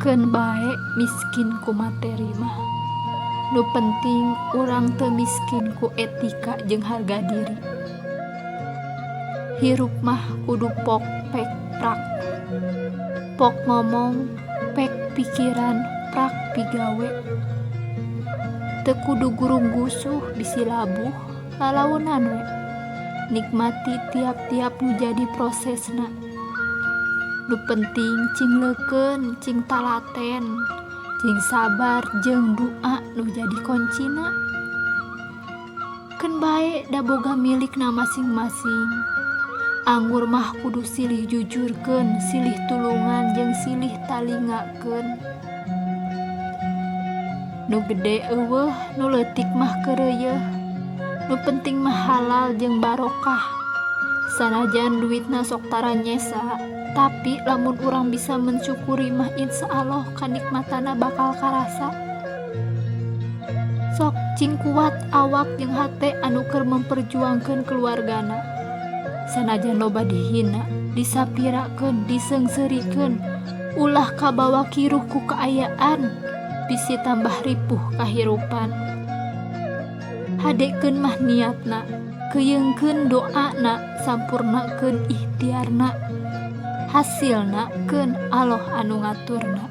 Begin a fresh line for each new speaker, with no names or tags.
Keun bae miskin ku materi mah, nu penting urang teu miskin ku etika jeung harga diri. Hirup mah kudu pok pek prak, pok ngomong pek pikiran prak pigawe. Teu kudu gurung gusuh bisi labuh lalaunan we, nikmati tiap-tiap nu jadi prosesna. Nu penting cing leukeun, cing talaten, cing sabar jeung doa nu jadi koncina. Keun bae da boga milikna masing-masing. Anggur mah kudu silih jujurkeun, silih tulungan jeung silih talingakeun. Nu gede eueuh, nu leutik mah keureuyeeh. Nu penting mah halal jeung barokah. Sanajan duitna sok tara nyesa, tapi lamun urang bisa mensyukuri mah insya Allah kanikmatana bakal karasa. Sok cing kuat awak jeung hate anu keur memperjuangkeun keluargana. Sanajan loba dihina, disapirakeun, diseungseurikeun, ulah kabawa kiruh ku kaayaan, bisi tambah ripuh kahirupan. Hadekeun mah niatna, keuyeungkeun doana, sampurnakeun ikhtiarna. Hasilna keun Allah anu ngaturna.